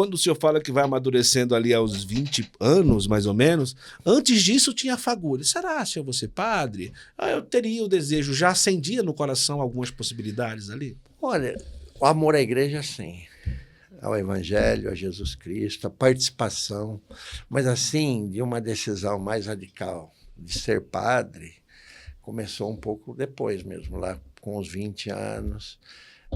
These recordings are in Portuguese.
Quando o senhor fala que vai amadurecendo ali aos 20 anos, mais ou menos, antes disso tinha a fagulha. Será se eu vou ser padre? Eu teria o desejo, já acendia no coração algumas possibilidades ali? Olha, o amor à igreja, sim. Ao Evangelho, a Jesus Cristo, a participação. Mas assim, de uma decisão mais radical de ser padre, começou um pouco depois mesmo, lá com os 20 anos.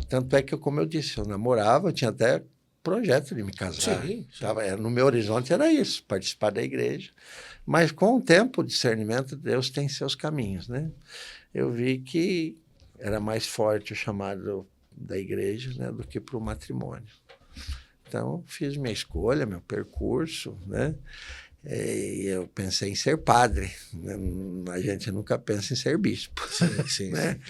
Tanto é que, como eu disse, eu namorava, eu tinha até projeto de me casar. Sim. No meu horizonte era isso, participar da igreja. Mas com o tempo, o discernimento, Deus tem seus caminhos, né? Eu vi que era mais forte o chamado da igreja, né, do que para o matrimônio. Então, fiz minha escolha, meu percurso, né? E eu pensei em ser padre. A gente nunca pensa em ser bispo. Sim. Né?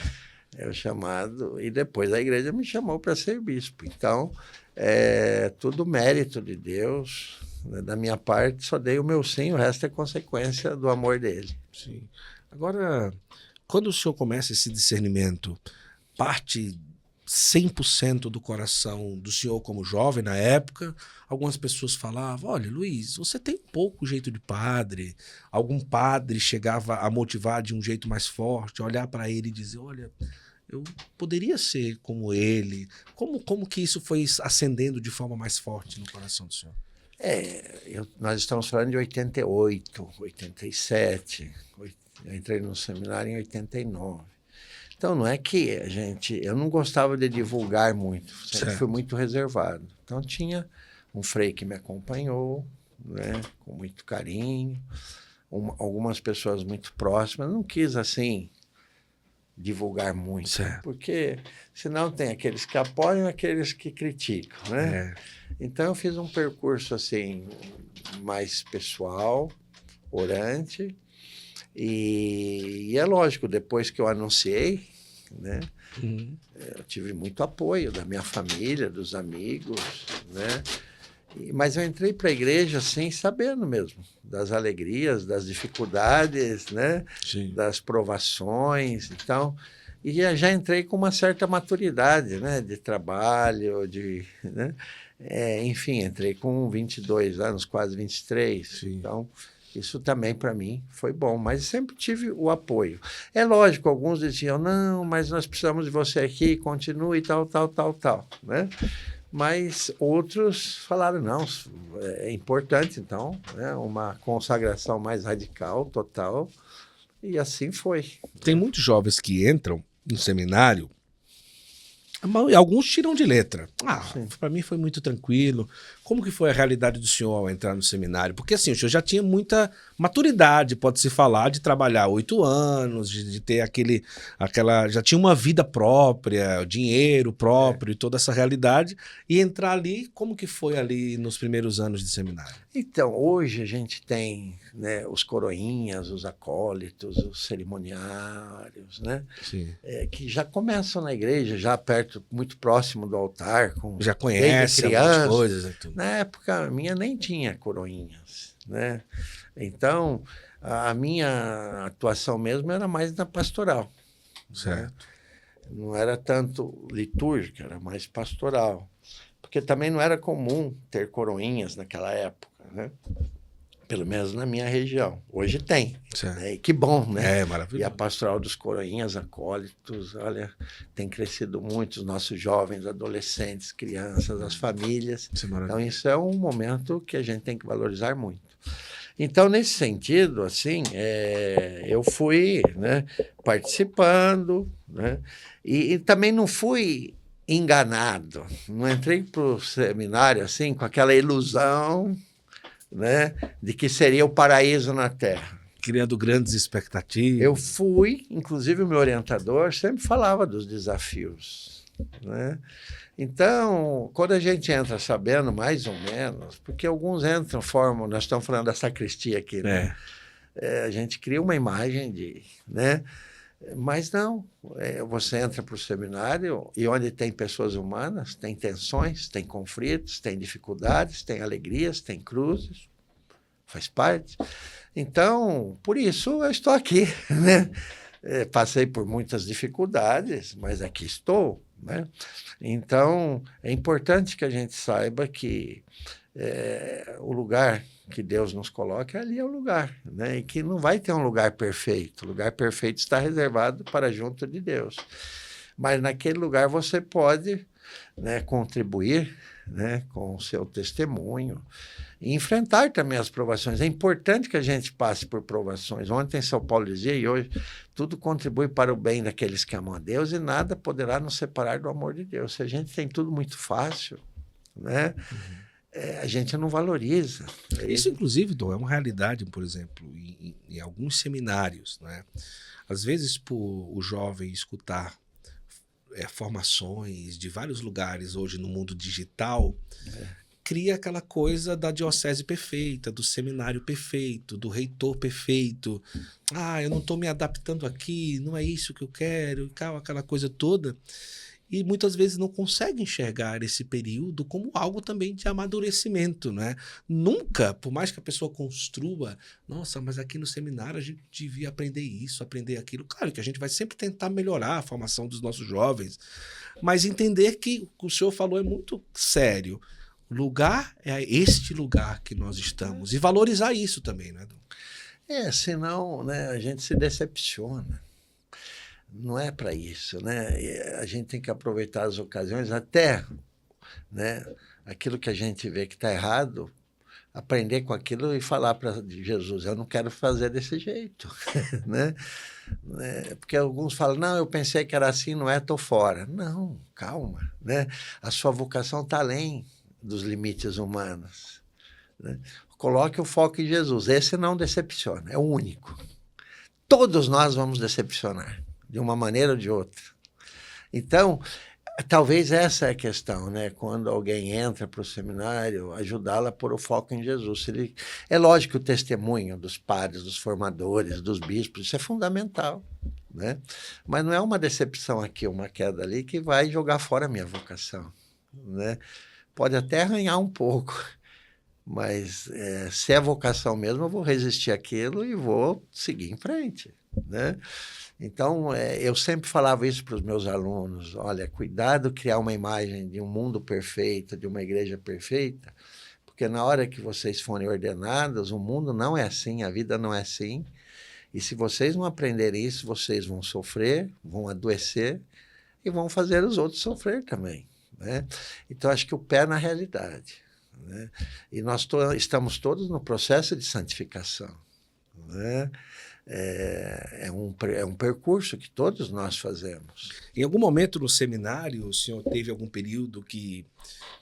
É o chamado. E depois a igreja me chamou para ser bispo. Então, é tudo mérito de Deus. Né? Da minha parte, só dei o meu sim, o resto é consequência do amor dele. Sim. Agora, quando o senhor começa esse discernimento, parte 100% do coração do senhor como jovem na época? Algumas pessoas falavam, olha, Luiz, você tem pouco jeito de padre. Algum padre chegava a motivar de um jeito mais forte, olhar para ele e dizer, olha, eu poderia ser como ele. Como que isso foi ascendendo de forma mais forte no coração do senhor? Nós estamos falando de 88, 87. Eu entrei no seminário em 89. Então, não é que eu não gostava de divulgar muito, sempre fui muito reservado. Então, tinha um frei que me acompanhou, né, com muito carinho, algumas pessoas muito próximas. Não quis, assim, divulgar muito, porque senão tem aqueles que apoiam e aqueles que criticam, né? Então, eu fiz um percurso, assim, mais pessoal, orante, e é lógico, depois que eu anunciei, né, eu tive muito apoio da minha família, dos amigos, né? Mas eu entrei para a igreja assim, sabendo mesmo das alegrias, das dificuldades, né? Das provações, então, e já entrei com uma certa maturidade, né? De trabalho, né? Enfim, entrei com 22 anos, quase 23, então isso também para mim foi bom, mas sempre tive o apoio. É lógico, alguns diziam, não, mas nós precisamos de você aqui, continue, tal, né? Mas outros falaram, não, é importante, então, né? Uma consagração mais radical, total, e assim foi. Tem muitos jovens que entram no seminário, alguns tiram de letra. Para mim foi muito tranquilo. Como que foi a realidade do senhor ao entrar no seminário? Porque assim, o senhor já tinha muita maturidade, pode-se falar, de trabalhar 8 anos, de ter já tinha uma vida própria, dinheiro próprio e toda essa realidade. E entrar ali, como que foi ali nos primeiros anos de seminário? Então, hoje a gente tem, né, os coroinhas, os acólitos, os cerimoniários, né? Que já começam na igreja, já perto, muito próximo do altar. Já conhece algumas coisas. Na época minha nem tinha coroinhas, né? Então, a minha atuação mesmo era mais na pastoral. Certo. Né? Não era tanto litúrgica, era mais pastoral. Porque também não era comum ter coroinhas naquela época, né? Pelo menos na minha região. Hoje tem. Né? E que bom, né? É maravilhoso. E a pastoral dos coroinhas, acólitos, olha, tem crescido muito, os nossos jovens, adolescentes, crianças, as famílias. Então, isso é um momento que a gente tem que valorizar muito. Então, nesse sentido, assim, eu fui, né, participando, né? E também não fui enganado. Não entrei para o seminário, assim, com aquela ilusão, né, de que seria o paraíso na Terra. Criando grandes expectativas. Eu fui, inclusive o meu orientador sempre falava dos desafios, né? Então, quando a gente entra sabendo mais ou menos, porque alguns entram, nós estamos falando da sacristia aqui, né? A gente cria uma imagem né? Mas não, você entra para o seminário e onde tem pessoas humanas, tem tensões, tem conflitos, tem dificuldades, tem alegrias, tem cruzes, faz parte. Então, por isso eu estou aqui, né? Passei por muitas dificuldades, mas aqui estou, né? Então, é importante que a gente saiba que o lugar que Deus nos coloca, ali é o lugar, né? E que não vai ter um lugar perfeito. O lugar perfeito está reservado para junto de Deus. Mas naquele lugar você pode, né, contribuir, né, com o seu testemunho e enfrentar também as provações. É importante que a gente passe por provações. Ontem São Paulo dizia, e hoje, tudo contribui para o bem daqueles que amam a Deus e nada poderá nos separar do amor de Deus. Se a gente tem tudo muito fácil, né, a gente não valoriza. Isso, inclusive, Dom, é uma realidade, por exemplo, em alguns seminários, né? Às vezes, por o jovem escutar formações de vários lugares hoje no mundo digital, cria aquela coisa da diocese perfeita, do seminário perfeito, do reitor perfeito. Ah, eu não estou me adaptando aqui, não é isso que eu quero, aquela coisa toda. E muitas vezes não consegue enxergar esse período como algo também de amadurecimento, né? Nunca, por mais que a pessoa construa, nossa, mas aqui no seminário a gente devia aprender isso, aprender aquilo. Claro que a gente vai sempre tentar melhorar a formação dos nossos jovens, mas entender que o que o senhor falou é muito sério. O lugar é este lugar que nós estamos. E valorizar isso também, né? Senão, né, a gente se decepciona. Não é para isso, né? A gente tem que aproveitar as ocasiões, até, né, aquilo que a gente vê que está errado, aprender com aquilo e falar para Jesus, eu não quero fazer desse jeito, né? Porque alguns falam, não, eu pensei que era assim, não é, estou fora. Não, calma, né? A sua vocação está além dos limites humanos, né? Coloque o foco em Jesus, esse não decepciona, é o único. Todos nós vamos decepcionar, de uma maneira ou de outra. Então, talvez essa é a questão, né? Quando alguém entra para o seminário, ajudá-la a pôr o foco em Jesus. É lógico que o testemunho dos padres, dos formadores, dos bispos, isso é fundamental, né? Mas não é uma decepção aqui, uma queda ali, que vai jogar fora a minha vocação, né? Pode até arranhar um pouco, mas se é vocação mesmo, eu vou resistir àquilo e vou seguir em frente, né? Então, eu sempre falava isso para os meus alunos, olha, cuidado criar uma imagem de um mundo perfeito, de uma igreja perfeita, porque na hora que vocês forem ordenados, o mundo não é assim, a vida não é assim, e se vocês não aprenderem isso, vocês vão sofrer, vão adoecer e vão fazer os outros sofrer também, né? Então, acho que o pé na realidade, né? E nós estamos todos no processo de santificação, né? É um percurso que todos nós fazemos. Em algum momento no seminário, o senhor teve algum período que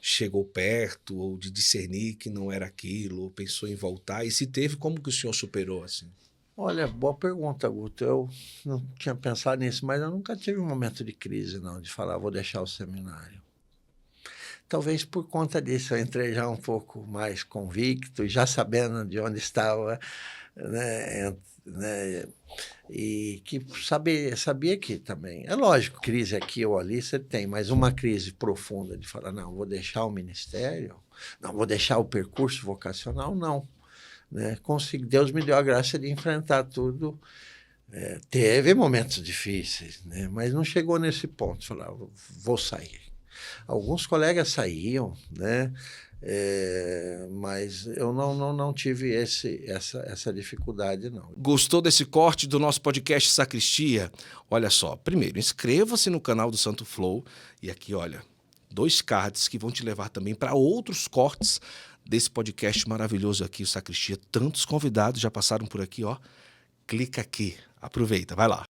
chegou perto ou de discernir que não era aquilo, ou pensou em voltar? E se teve, como que o senhor superou assim? Olha, boa pergunta, Guto. Eu não tinha pensado nisso, mas eu nunca tive um momento de crise, não, de falar, vou deixar o seminário. Talvez por conta disso eu entrei já um pouco mais convicto, já sabendo de onde estava, né? E que sabia que também, é lógico, crise aqui ou ali você tem, mas uma crise profunda de falar, não, vou deixar o ministério, não, vou deixar o percurso vocacional, não, né? Deus me deu a graça de enfrentar tudo, teve momentos difíceis, né? Mas não chegou nesse ponto de falar, vou sair. Alguns colegas saíam, né? Mas eu não tive essa dificuldade, não. Gostou desse corte do nosso podcast Sacristia? Olha só, primeiro, inscreva-se no canal do Santo Flow e aqui, olha, 2 cards que vão te levar também para outros cortes desse podcast maravilhoso aqui, o Sacristia. Tantos convidados já passaram por aqui, ó. Clica aqui, aproveita, vai lá.